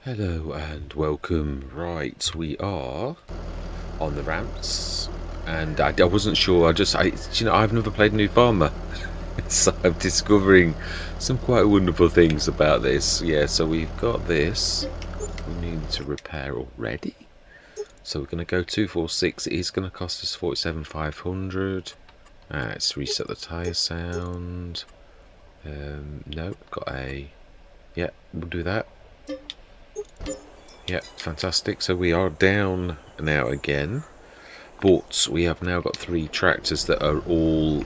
Hello and welcome. Right, we are on the ramps, and I wasn't sure. I've never played New Farmer, so I'm discovering some quite wonderful things about this. Yeah, so we've got this. We need to repair already. So we're going to go 246. It is going to cost us 47,500. Let's reset the tyre sound. No, got a. Yeah, we'll do that. Yeah, fantastic. So we are down now again, but we have now got 3 tractors that are all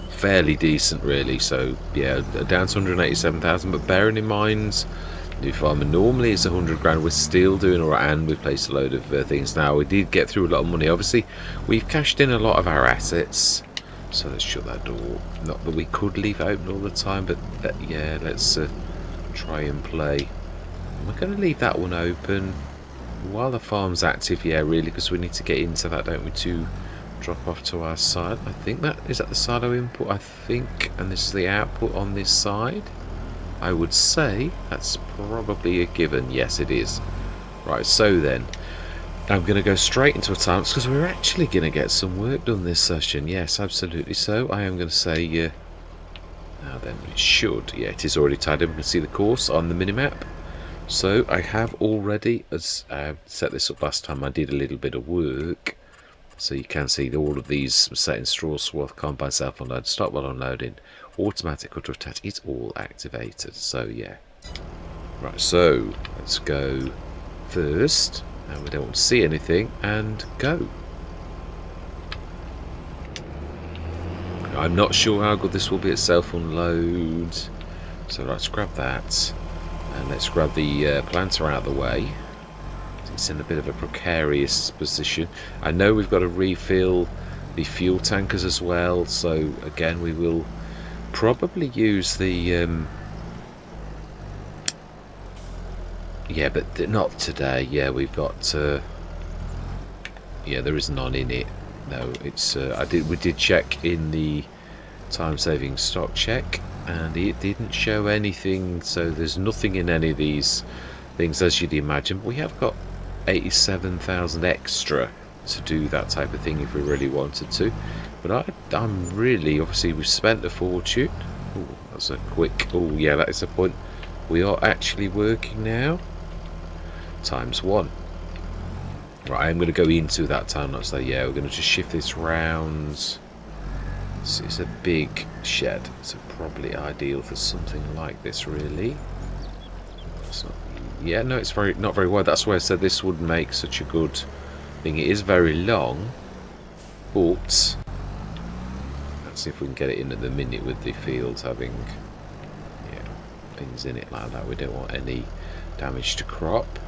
fairly decent, really. So yeah, down to 187,000. But bearing in mind, New Farmer normally is 100 grand. We're still doing all right, and we've placed a load of things now. We did get through a lot of money. Obviously, we've cashed in a lot of our assets. So let's shut that door. Not that we could leave it open all the time, but yeah, let's try and play. We're going to leave that one open while the farm's active, yeah, really, because we need to get into that, don't we, to drop off to our side. I think that is that the silo input, I think, and this is the output on this side. I would say that's probably a given. Yes, it is. Right, so then I'm going to go straight into a time because we're actually going to get some work done this session. Yes, absolutely. So I am going to say now then, it should, yeah, it is already tied in. We can see the course on the minimap. So I have already, as I set this up last time, I did a little bit of work. So you can see all of these set in straw swath, combine self unload, stop while unloading, automatic cutter attach, it's all activated. So yeah. Right, so let's go first, and we don't want to see anything, and go. I'm not sure how good this will be at self unload. So let's grab that. And let's grab the planter out of the way. It's in a bit of a precarious position. I know we've got to refill the fuel tankers as well. So again, we will probably use the... yeah, but not today. Yeah, we've got... yeah, there is none in it. No, it's... we did check in the time-saving stock check, and it didn't show anything, so there's nothing in any of these things, as you'd imagine. But we have got 87,000 extra to do that type of thing if we really wanted to. But I'm really, obviously we've spent a fortune. Ooh, that's a quick, oh yeah, that is the point. We are actually working now ×1. Right, I'm going to go into that time lapse though. Yeah, we're going to just shift this round. It's a big shed, so probably ideal for something like this, really. It's not, yeah, no, it's not very wide. That's why I said this would make such a good thing. It is very long, but let's see if we can get it in at the minute with the fields having, yeah, things in it like that. We don't want any damage to crop.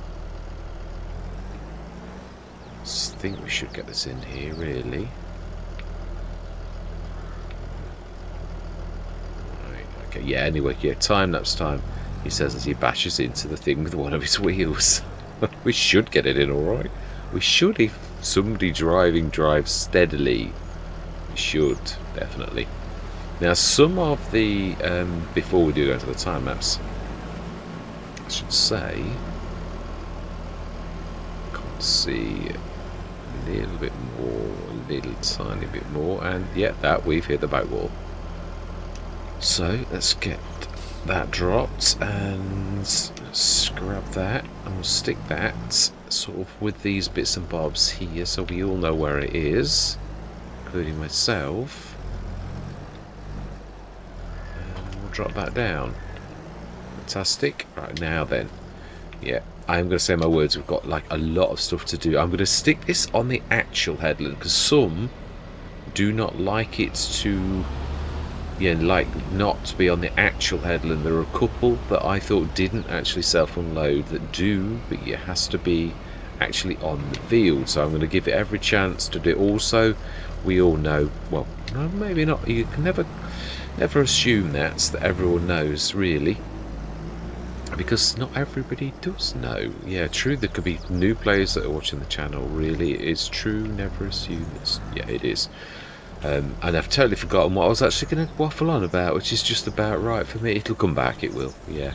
I think we should get this in here, really. Yeah, anyway, yeah, time-lapse time, he says as he bashes into the thing with one of his wheels. We should get it in alright. We should, if somebody drives steadily. We should, definitely. Now, some of the, before we do go into the time-lapse, I should say, can't see a little bit more, a little tiny bit more, and yeah, that we've hit the back wall. So let's get that dropped, and let's grab that, and we'll stick that sort of with these bits and bobs here so we all know where it is, including myself. And we'll drop that down. Fantastic. Right, now then, yeah, I'm going to say my words, we've got like a lot of stuff to do. I'm going to stick this on the actual headland because some do not like it to... yeah, like not to be on the actual headland. There are a couple that I thought didn't actually self-unload that do, but it has to be actually on the field. So I'm going to give it every chance to do it. Also, we all know, well, no, maybe not. You can never assume that everyone knows, really, because not everybody does know. Yeah, true. There could be new players that are watching the channel. Really, it is true. Never assume. Yeah, it is. And I've totally forgotten what I was actually going to waffle on about, which is just about right for me. It'll come back, it will, yeah.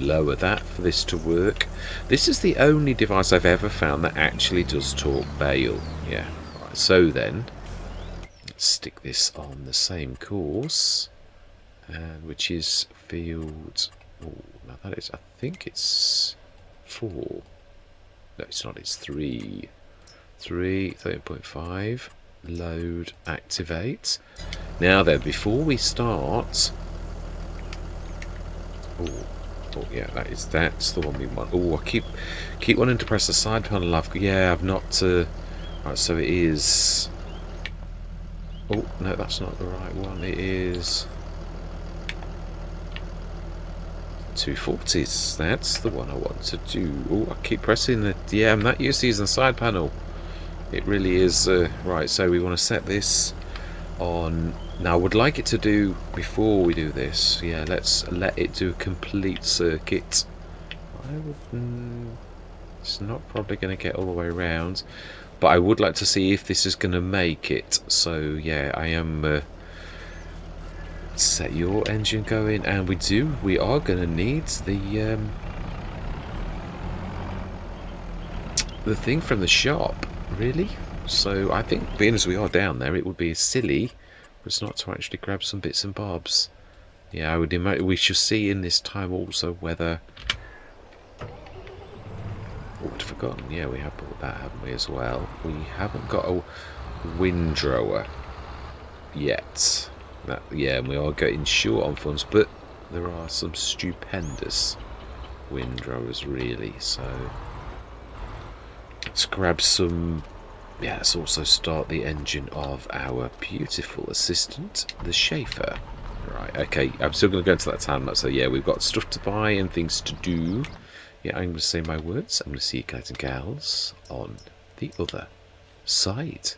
lower that for this to work. This is the only device I've ever found that actually does talk bale. Yeah. Right, so then, let's stick this on the same course, which is field. Oh, now that is. I think it's 4. No, it's not. It's 3. 13.5. Load. Activate. Now then, before we start. Oh yeah, that's the one we want. Oh, I keep wanting to press the side panel. Yeah, I've not. Right, so it is. Oh no, that's not the right one. It is 240s. That's the one I want to do. Oh, I keep pressing the. Yeah, I'm not used to using the side panel. It really is. Right, so we want to set this on. Now, I would like it to do, before we do this, yeah, let's let it do a complete circuit. It's not probably going to get all the way around, but I would like to see if this is going to make it. So, yeah, I am... set your engine going, and we are going to need the thing from the shop, really. So, I think, being as we are down there, it would be silly for us not to actually grab some bits and bobs. Yeah, I would imagine we shall see in this time also whether... Oh, I'd forgotten. Yeah, we have bought that, haven't we, as well? We haven't got a windrower yet. Yeah, and we are getting short on funds, but there are some stupendous windrowers, really. So let's grab some... Yeah, let's also start the engine of our beautiful assistant, the Schaefer. Right, okay, I'm still going to go into that time lapse. So yeah, we've got stuff to buy and things to do. Yeah, I'm going to say my words. I'm going to see you guys and gals on the other side.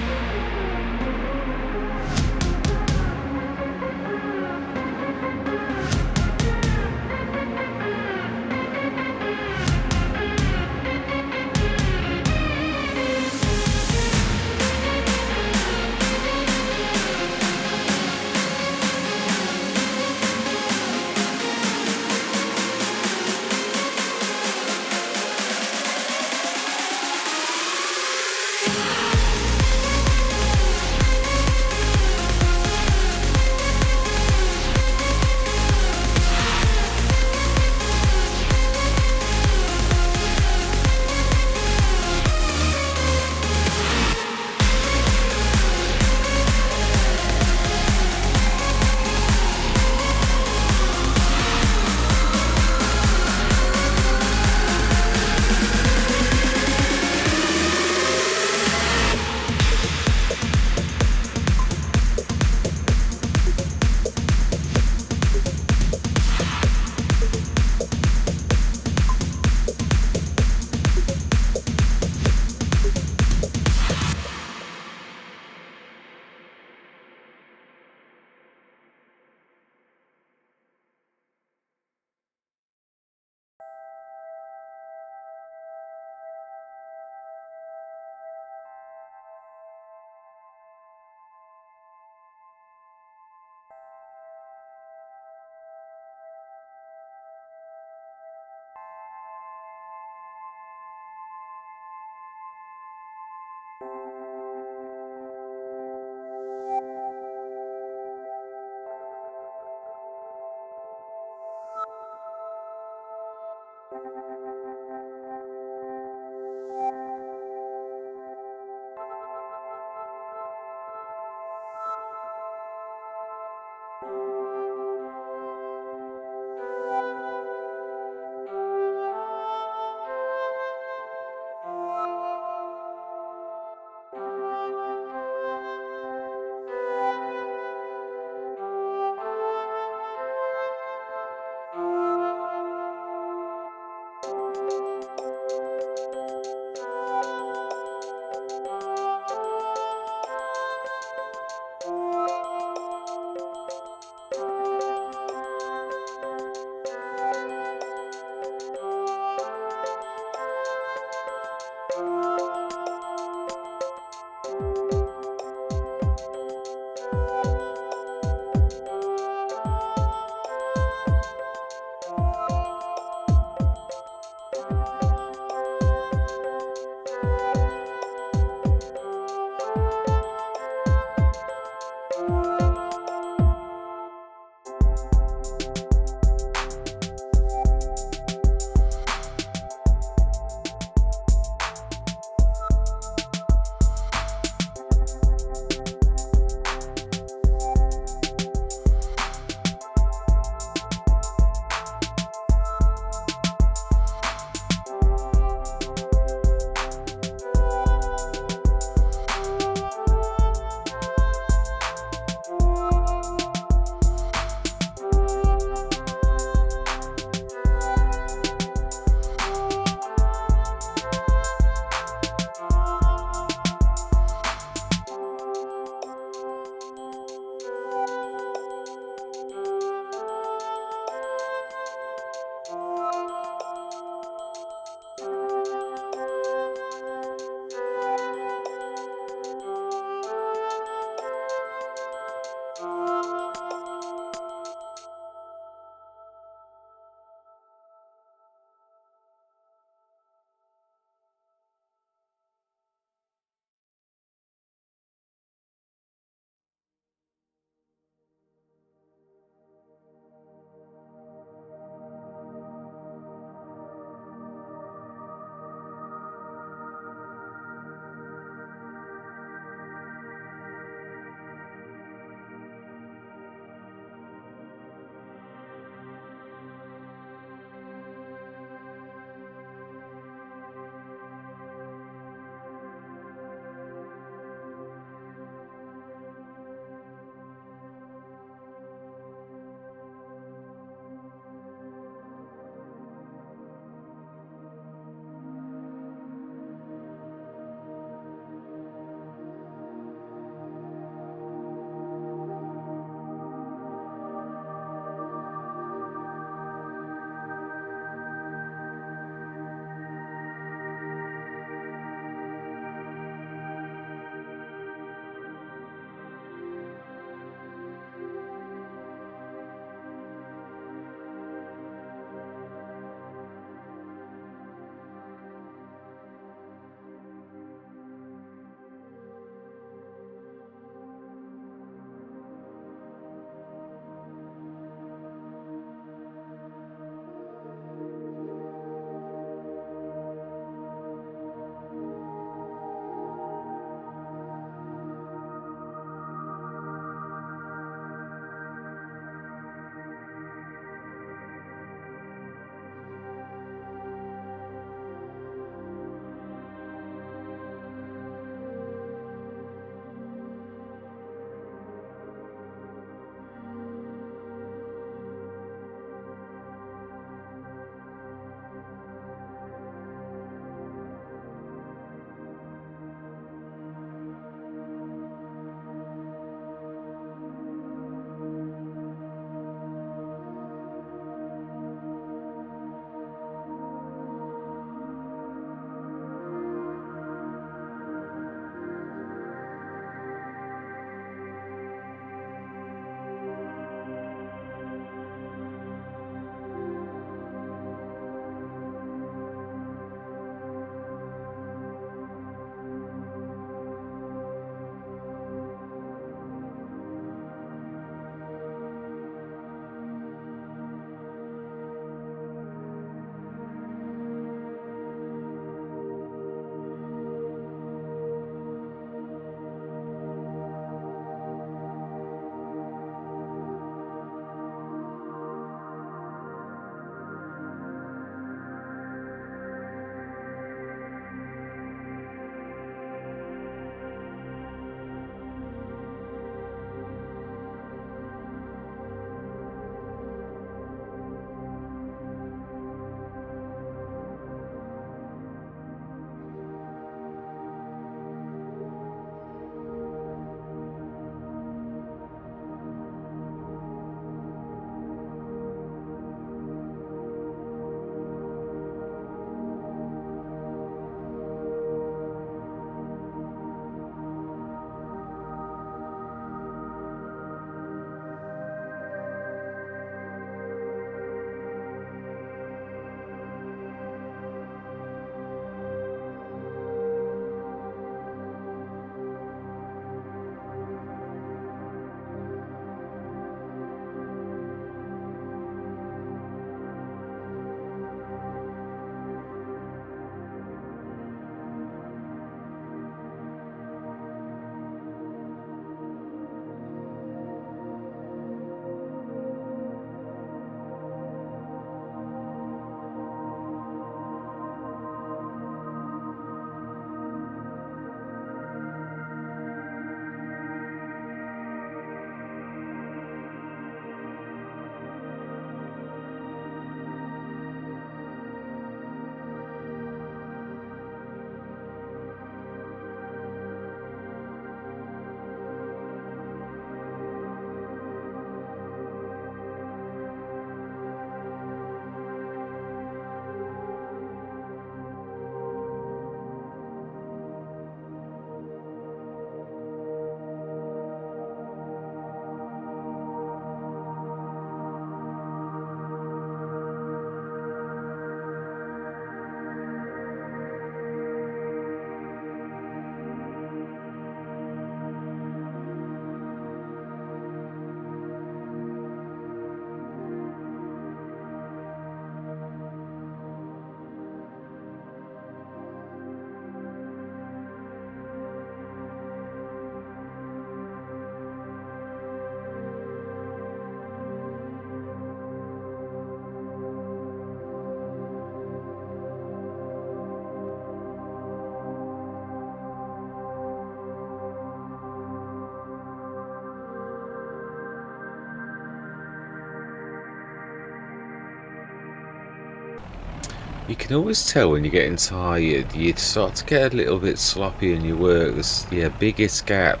You can always tell when you're getting tired. You start to get a little bit sloppy in your work. This, yeah, biggest gap.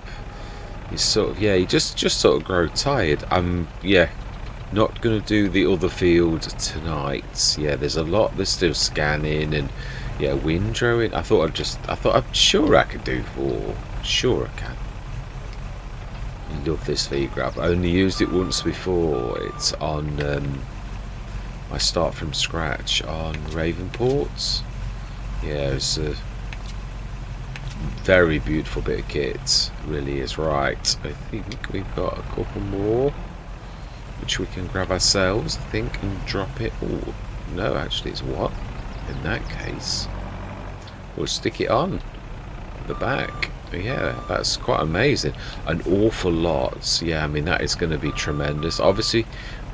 You sort of, yeah, you just sort of grow tired. I'm, yeah, not gonna do the other field tonight. Yeah, there's a lot. There's still scanning and yeah, windrowing. I'm sure I could do 4. Sure I can. Love this feed grab. I only used it once before. It's on I start from scratch on Ravenports. Yeah, it's a very beautiful bit of kit. It really is. Right, I think we've got a couple more which we can grab ourselves, I think, and drop it. Oh no, actually it's what? In that case, we'll stick it on the back. Yeah, that's quite amazing. An awful lot. Yeah, I mean, that is going to be tremendous. Obviously,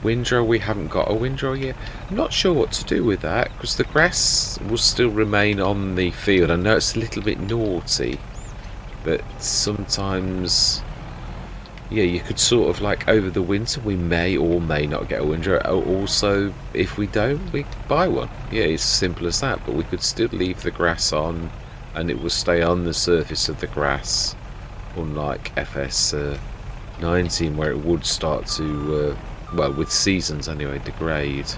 windrow, we haven't got a windrow yet. I'm not sure what to do with that, because the grass will still remain on the field. I know it's a little bit naughty, but sometimes, yeah, you could sort of, like, over the winter, we may or may not get a windrow. Also, if we don't, we buy one. Yeah, it's as simple as that, but we could still leave the grass on, and it will stay on the surface of the grass, unlike FS19 where it would start to, well, with seasons anyway, degrade.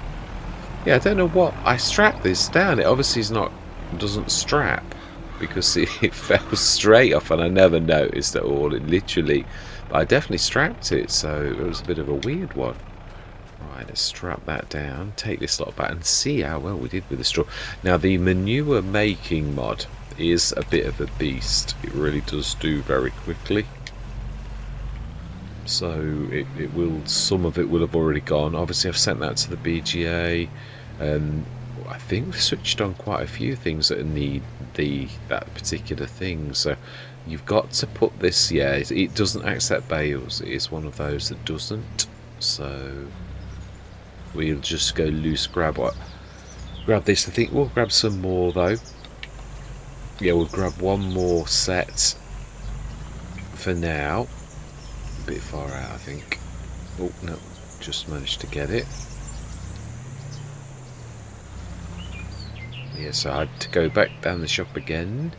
Yeah, I don't know what, I strapped this down, it obviously doesn't strap, because it fell straight off and I never noticed at all, it literally, but I definitely strapped it, so it was a bit of a weird one. Right, let's strap that down, take this lot back and see how well we did with the straw. Now the manure making mod is a bit of a beast. It really does do very quickly. So it will, some of it will have already gone. Obviously I've sent that to the BGA. I think we've switched on quite a few things that need that particular thing. So you've got to put this, yeah, it doesn't accept bales. It is one of those that doesn't. So we'll just go loose grab this. I think we'll grab some more though. Yeah, we'll grab one more set for now. A bit far out, I think. Oh, no, just managed to get it. Yeah, so I had to go back down the shop again.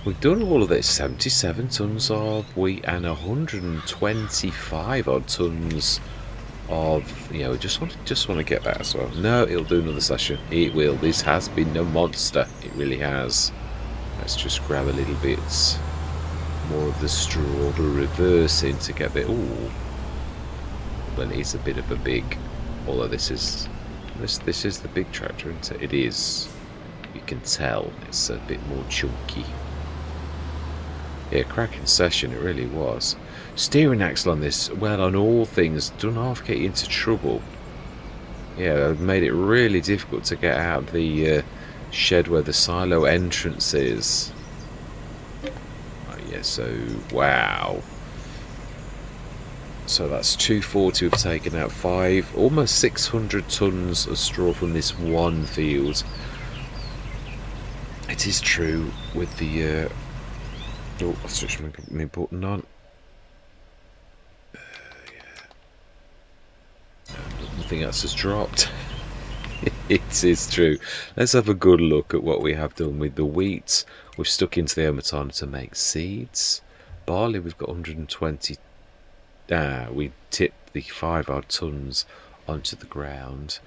We've done all of this. 77 tonnes of wheat and 125 odd tonnes of, you know, just want to get that as well. No, it'll do another session. It will. This has been a monster. It really has. Let's just grab a little bit more of the straw to reverse in to get it. Ooh, well, it's a bit of a big. Although this is the big tractor, isn't it? It is. You can tell it's a bit more chunky. Yeah, cracking session. It really was. Steering axle on this. Well, on all things, don't half get you into trouble. Yeah, it made it really difficult to get out the shed where the silo entrance is. Oh, yeah, so wow. So that's 240 we've taken out, 5, almost 600 tonnes of straw from this one field. It is true with the oh, I'll switch my button on. Yeah. Nothing else has dropped. It is true. Let's have a good look at what we have done with the wheat. We've stuck into the Omaton to make seeds. Barley, we've got 120. We tipped the 5 odd tonnes onto the ground.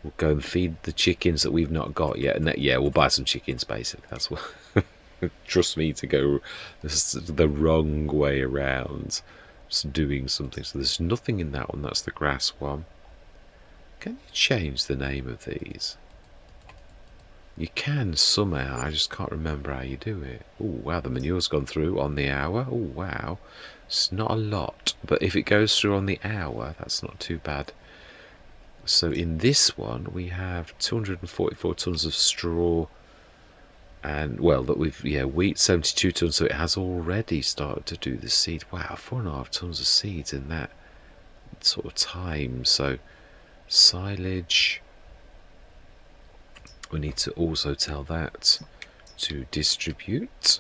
We'll go and feed the chickens that we've not got yet. And yeah, we'll buy some chickens, basically. That's what. Trust me to go the wrong way around. Just doing something. So there's nothing in that one. That's the grass one. Can you change the name of these? You can somehow, I just can't remember how you do it. Oh wow, the manure's gone through on the hour. Oh wow, it's not a lot, but if it goes through on the hour, that's not too bad. So in this one, we have 244 tonnes of straw, and well, that we've, yeah, wheat 72 tonnes, so it has already started to do the seed. Wow, 4.5 tonnes of seeds in that sort of time. So silage, we need to also tell that to distribute.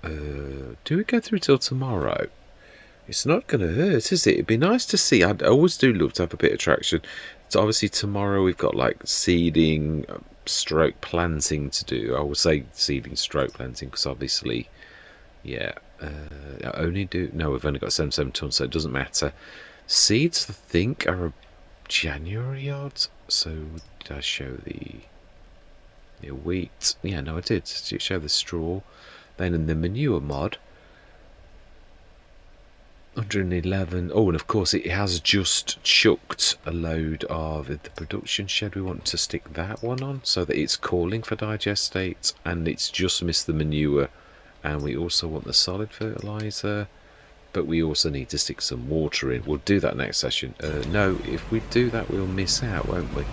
Do we go through till tomorrow? It's not going to hurt, is it? It'd be nice to see. I always do love to have a bit of traction. So obviously tomorrow we've got like seeding, stroke planting to do. I would say seeding stroke planting because obviously, yeah, I only do. No, we've only got 77 tons, so it doesn't matter. Seeds, I think, are a January odds. So did I show the wheat? Yeah, no, I did. Did it show the straw? Then in the manure mod, 111. Oh, and of course it has just chucked a load of the production shed. We want to stick that one on so that it's calling for digestate, and it's just missed the manure. And we also want the solid fertilizer, but we also need to stick some water in. We'll do that next session. No, if we do that we'll miss out, won't we?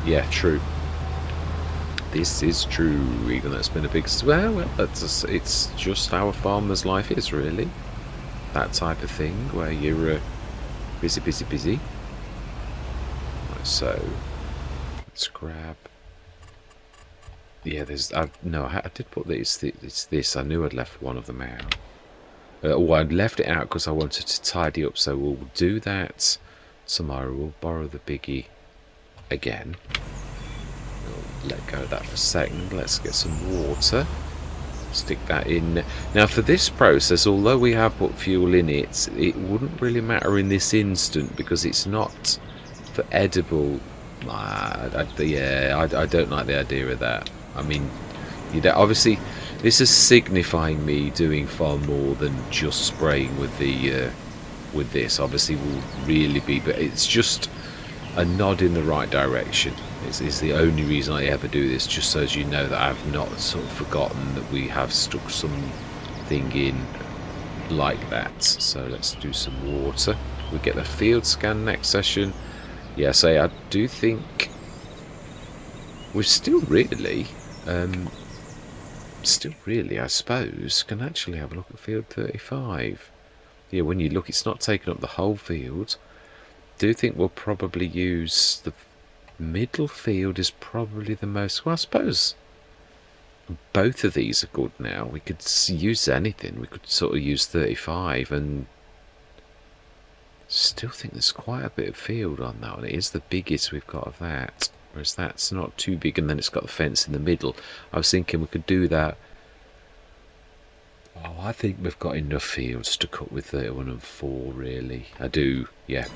Yeah, true. This is true, even though it's been a big... Well, it's just how a farmer's life is, really. That type of thing, where you're busy. Right, so, let's grab... Yeah, there's... I did put this. It's this. I knew I'd left one of them out. I'd left it out because I wanted to tidy up, so we'll do that tomorrow. We'll borrow the biggie again. We'll let go of that for a second. Let's get some water. Stick that in. Now for this process, although we have put fuel in it, it wouldn't really matter in this instant because it's not for edible. I don't like the idea of that. I mean, obviously this is signifying me doing far more than just spraying with the with this. Obviously will really be, but it's just a nod in the right direction. It's the only reason I ever do this, just so as you know that I've not sort of forgotten that we have stuck something in like that. So let's do some water. We'll get the field scan next session. Yeah, so I do think we're still really, I suppose, can actually have a look at field 35. Yeah, when you look, it's not taking up the whole field. Do think we'll probably use the middle field is probably the most... Well, I suppose both of these are good now. We could use anything. We could sort of use 35 and still think there's quite a bit of field on that one. It is the biggest we've got of that. Whereas that's not too big, and then it's got the fence in the middle. I was thinking we could do that. Oh, I think we've got enough fields to cut with 31 and 4, really. I do, yeah.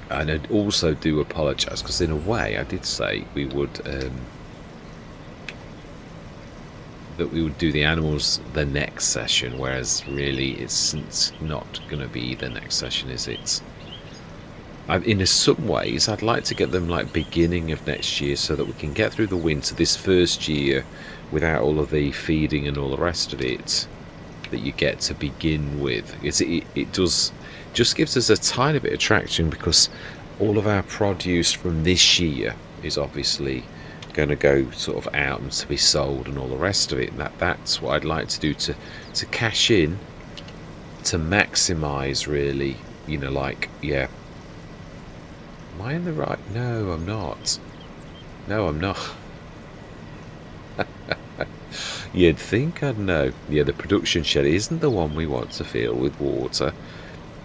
And I also do apologise, because in a way I did say we would that we would do the animals the next session, whereas really it's not going to be the next session, is it? In some ways I'd like to get them like beginning of next year so that we can get through the winter this first year without all of the feeding and all the rest of it that you get to begin with. It does just gives us a tiny bit of traction, because all of our produce from this year is obviously going to go sort of out and to be sold and all the rest of it, and that's what I'd like to do to cash in, to maximise really, you know, like, yeah. Am I in the right? No, I'm not. No, I'm not. You'd think I'd know. Yeah, the production shed isn't the one we want to fill with water.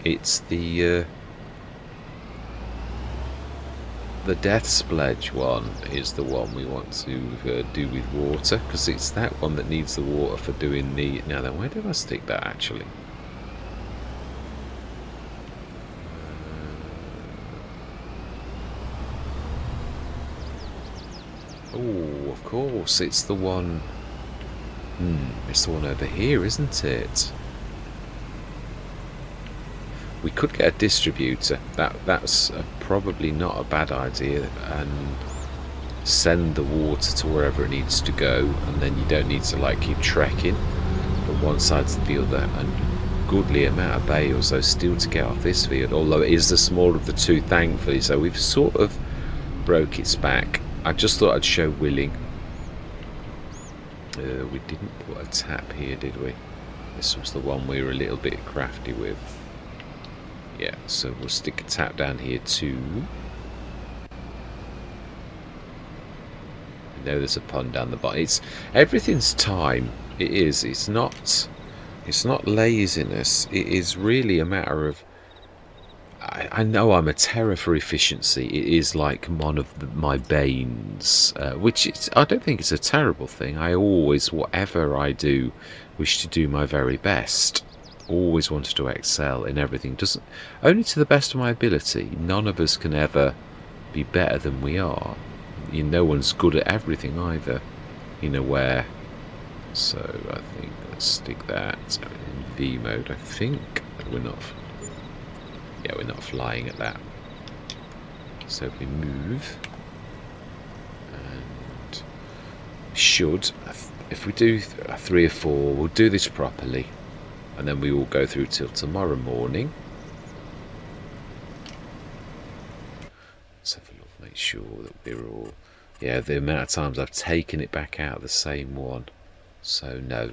It's the Death's Pledge one is the one we want to do with water, because it's that one that needs the water for doing the... Now then, where did I stick that actually? Oh, of course, it's the one... it's the one over here, isn't it? We could get a distributor. That's probably not a bad idea, and send the water to wherever it needs to go, and then you don't need to like keep trekking from one side to the other. And goodly amount of bales, though, still to get off this field, although it is the smaller of the two, thankfully, so we've sort of broke its back. I just thought I'd show willing. We didn't put a tap here, did we? This was the one we were a little bit crafty with. Yeah, so we'll stick a tap down here too. I know there's a pond down the bottom. Everything's time. It is. It's not laziness. It is really a matter of I know I'm a terror for efficiency. It is like one of my banes, which I don't think it's a terrible thing. I always, whatever I do, wish to do my very best. Always wanted to excel in everything. Doesn't only to the best of my ability. None of us can ever be better than we are. No one's good at everything either, in a way. So I think let's stick that in V mode. I think we're not. Yeah, we're not flying at that. So we move, and should, if we do 3 or 4, we'll do this properly, and then we will go through till tomorrow morning. Let's have a look, make sure that we're all. Yeah, the amount of times I've taken it back out the same one. So no.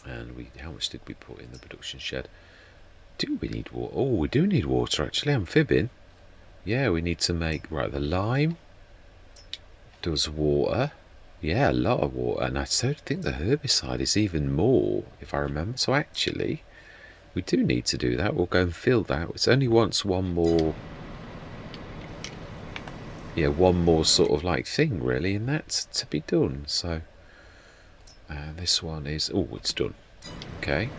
And how much did we put in the production shed? Do we need water? Oh, we do need water actually. I'm fibbing. Yeah, we need to make, right, the lime does water. Yeah, a lot of water. And I so think the herbicide is even more, if I remember. So actually, we do need to do that. We'll go and fill that. It's only once one more. Yeah, one more sort of like thing really, and that's to be done. So this one is, oh, it's done. Okay.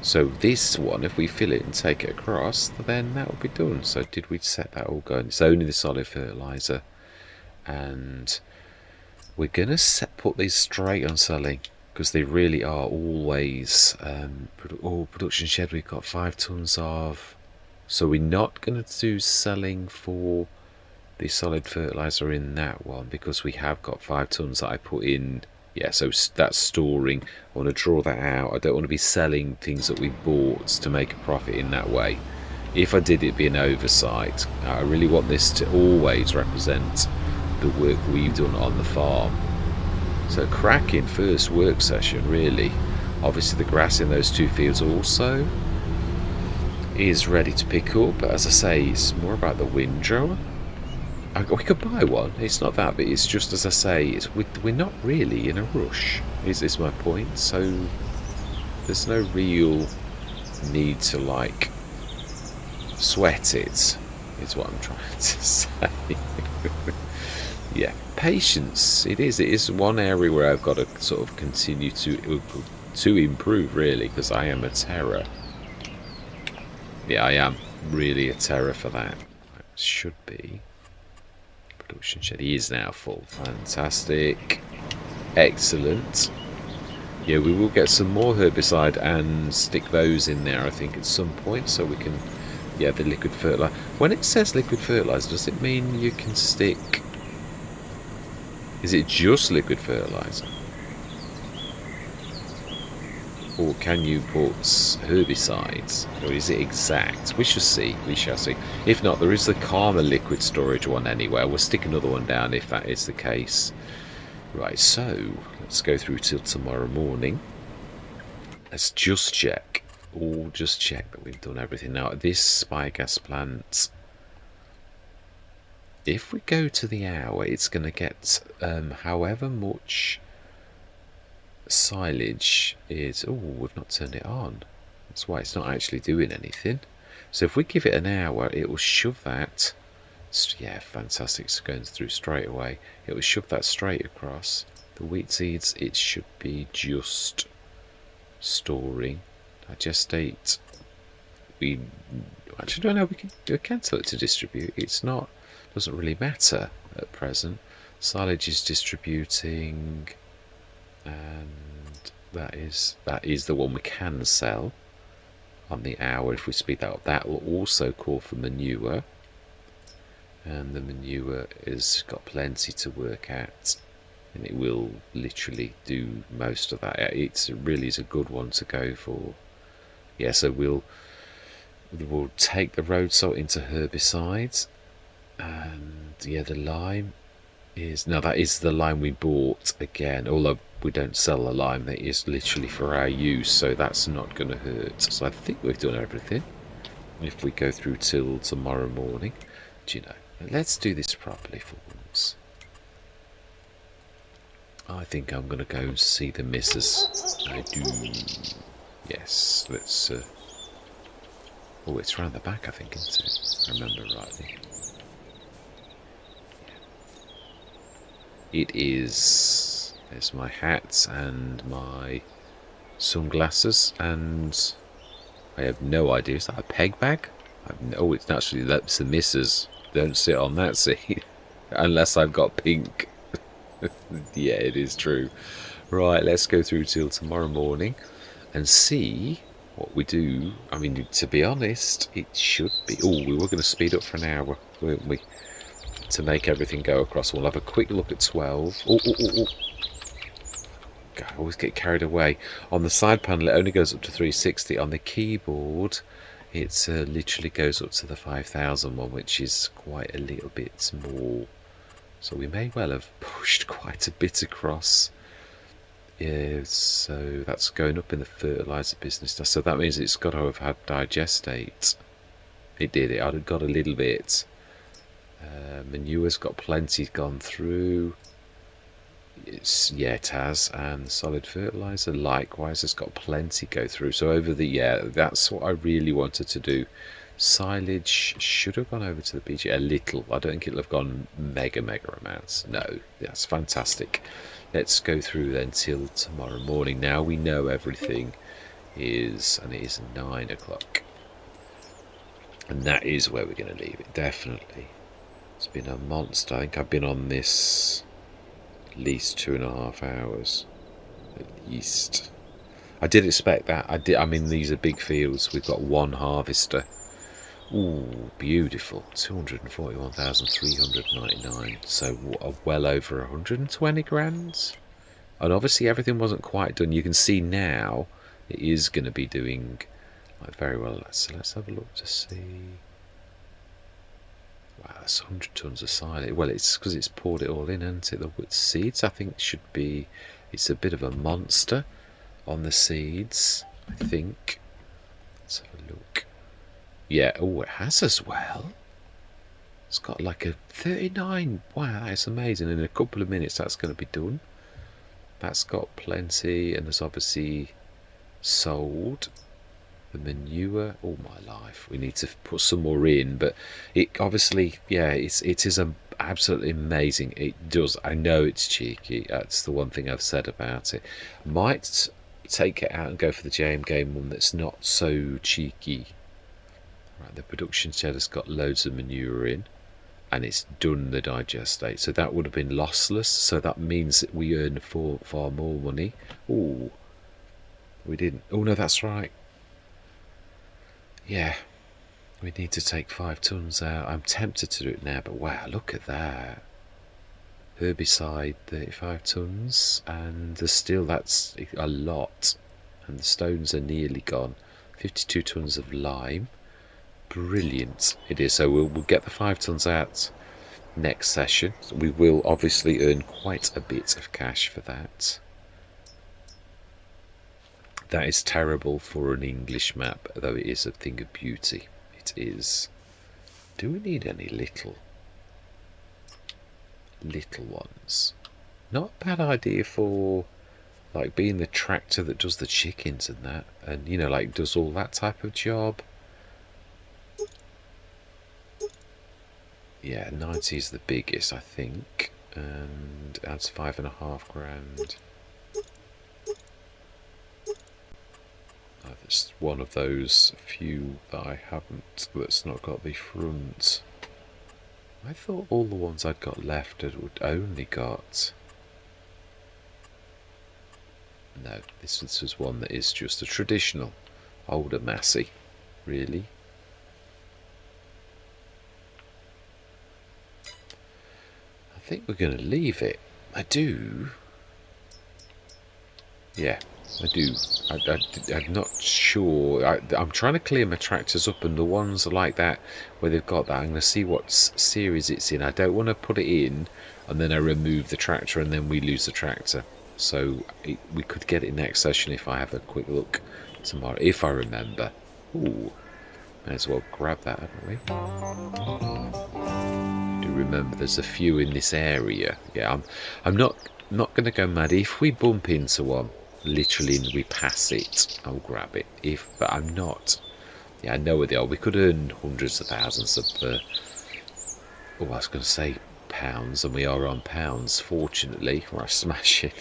So this one, if we fill it and take it across, then that will be done. So did we set that all going? It's only the solid fertilizer, and we're gonna put these straight on selling because they really are always. Production shed we've got 5 tons of, so we're not gonna do selling for the solid fertilizer in that one because we have got 5 tons that I put in. Yeah, so that's storing. I want to draw that out. I don't want to be selling things that we bought to make a profit in that way. If I did, it'd be an oversight. I really want this to always represent the work we've done on the farm. So cracking first work session, really. Obviously the grass in those 2 fields also is ready to pick up, but as I say, it's more about the windrower. We could buy one. It's not that, but it's just as I say. We're not really in a rush. Is my point? So there's no real need to like sweat it. Is what I'm trying to say. Yeah, patience. It is one area where I've got to sort of continue to improve really, because I am a terror. Yeah, I am really a terror for that. It should be. Production shed, he is now full. Fantastic. Excellent. Yeah, we will get some more herbicide and stick those in there I think at some point so we can, yeah, the liquid fertilizer. When it says liquid fertilizer, does it mean you can stick, is it just liquid fertilizer? Or can you put herbicides? Or is it exact? We shall see. We shall see. If not, there is the Karma liquid storage one anyway. We'll stick another one down if that is the case. Right, so let's go through till tomorrow morning. Let's just check. Or just check that we've done everything. Now, this biogas plant, if we go to the hour, it's going to get however much silage is. Oh, we've not turned it on. That's why it's not actually doing anything. So if we give it an hour, it will shove that. Yeah, fantastic. It's going through straight away. It will shove that straight across. The wheat seeds, it should be just storing. Digestate. We actually don't know. We can cancel it to distribute. It's not. Doesn't really matter at present. Silage is distributing. And that is the one we can sell on the hour if we speed that up. That will also call for manure, and the manure has got plenty to work at, and it will literally do most of that. It really is a good one to go for. Yeah, so we'll take the road salt into herbicides, and yeah, the lime is, now that is the lime we bought again, although we don't sell the lime, that is literally for our use, so that's not going to hurt. So I think we've done everything. If we go through till tomorrow morning, do you know, let's do this properly for once. I think I'm going to go and see the missus. I do. Yes, let's... oh, it's round the back, I think, isn't it? If I remember rightly. It is. There's my hat and my sunglasses, and I have no idea. Is that a peg bag? Oh, it's actually, that's the missus. Don't sit on that seat. Unless I've got pink. Yeah, it is true. Right, let's go through till tomorrow morning and see what we do. I mean, to be honest, it should be... oh, we were going to speed up for an hour, weren't we? To make everything go across. We'll have a quick look at 12. Oh, oh, oh, oh. God, I always get carried away. On the side panel, it only goes up to 360. On the keyboard, it literally goes up to the 5,000 one, which is quite a little bit more. So we may well have pushed quite a bit across. Yeah, so that's going up in the fertiliser business. So that means it's got to have had digestate. It did. It had got a little bit. Manure's got plenty gone through. Yeah, it has. And solid fertiliser likewise has got plenty go through. So over the... yeah, that's what I really wanted to do. Silage should have gone over to the BG a little. I don't think it'll have gone mega amounts. No, that's fantastic. Let's go through then till tomorrow morning. Now we know everything is, and it is 9 o'clock. And that is where we're going to leave it, definitely. It's been a monster. I think I've been on this at least 2.5 hours. At least. I did expect that. I mean, these are big fields. We've got one harvester. Ooh, beautiful. 241,399. So well over 120 grand. And obviously everything wasn't quite done. You can see now it is going to be doing very well. So let's have a look to see. Wow, that's 100 tons of silage. Well, it's because it's poured it all in, hasn't it? The seeds, I think, should be... it's a bit of a monster on the seeds, I think. Let's have a look. Yeah, oh, it has as well. It's got like a 39. Wow, that's amazing. In a couple of minutes, that's going to be done. That's got plenty, and there's obviously sold. The manure, oh my life, we need to put some more in, but it obviously, yeah, it is absolutely amazing. It does. I know it's cheeky. That's the one thing I've said about it. Might take it out and go for the JM Game one that's not so cheeky. Right, the production shed has got loads of manure in, and it's done the digestate, so that would have been lossless. So that means that we earn far more money. Oh, we didn't. Oh no, that's right. Yeah, we need to take 5 tons out. I'm tempted to do it now, but wow, look at that. Herbicide, 35 tons, and there's still, that's a lot. And the stones are nearly gone. 52 tons of lime. Brilliant it is. So we'll get the 5 tons out next session. So we will obviously earn quite a bit of cash for that. That is terrible for an English map, though it is a thing of beauty. It is. Do we need any little ones? Not a bad idea for, like, being the tractor that does the chickens and that, and, you know, like, does all that type of job. Yeah, 90 is the biggest, I think, and adds 5.5 grand. It's one of those few that I haven't, that's not got the front. I thought all the ones I'd got left had only got... no, this was one that is just a traditional older Massey, really. I think we're going to leave it. I do. Yeah, I do. I'm not sure. I'm trying to clear my tractors up, and the ones like that where they've got that, I'm going to see what series it's in. I don't want to put it in and then I remove the tractor and then we lose the tractor. So we could get it next session if I have a quick look tomorrow, if I remember. Ooh, may as well grab that, haven't we? Do remember there's a few in this area. Yeah, I'm not not going to go mad. If we bump into one, literally, and we pass it, I'll grab it. But I'm not. Yeah, I know where they are. We could earn hundreds of thousands of, I was going to say pounds, and we are on pounds, fortunately. We're smashing.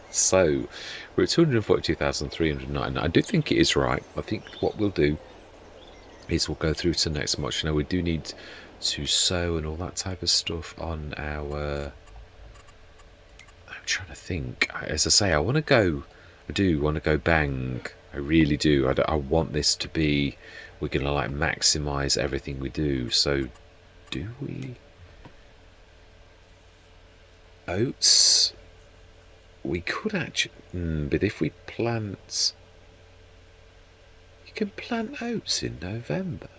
So, we're at 242,399. I do think it is right. I think what we'll do is we'll go through to next month. You know, we do need to sow and all that type of stuff on our... I'm trying to think. As I say, I do want to go bang. I really do. I want this to be... We're going to like maximise everything we do. So, do we... Oats... We could actually... but if we plant... You can plant oats in November.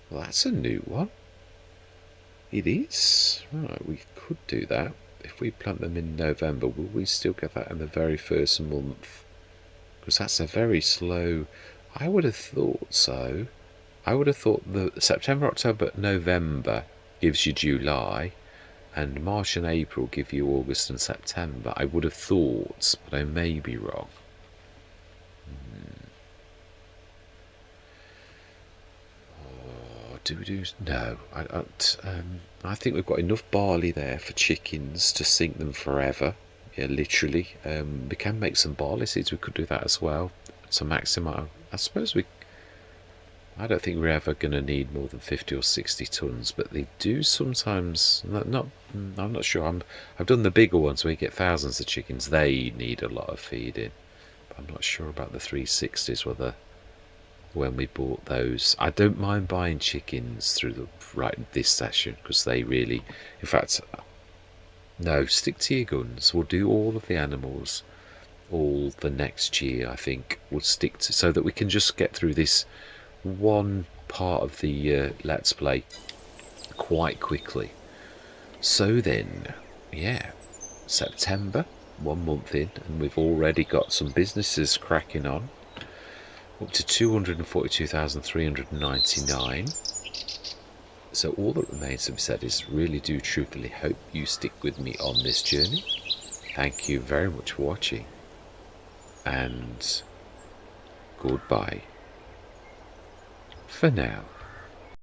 Well, that's a new one. It is. Right, we could do that. If we plant them in November, will we still get that in the very first month? Because that's a very slow... I would have thought so. I would have thought the September, October, November gives you July, and March and April give you August and September. I would have thought, but I may be wrong. Do we do... No. I think we've got enough barley there for chickens to sink them forever. Yeah, literally. We can make some barley seeds. We could do that as well to maximise. I suppose we... I don't think we're ever going to need more than 50 or 60 tonnes, but they do sometimes... I'm not sure. I've done the bigger ones where you get thousands of chickens. They need a lot of feeding. But I'm not sure about the 360s, whether... When we bought those, I don't mind buying chickens through the this session, because they really... In fact, no, stick to your guns. We'll do all of the animals all the next year. I think we'll stick to... So that we can just get through this one part of the Let's Play quite quickly. So then, yeah, September, 1 month in, and we've already got some businesses cracking on, up to 242,399. So all that remains to be said is really do truthfully hope you stick with me on this journey. Thank you very much for watching, and goodbye for now.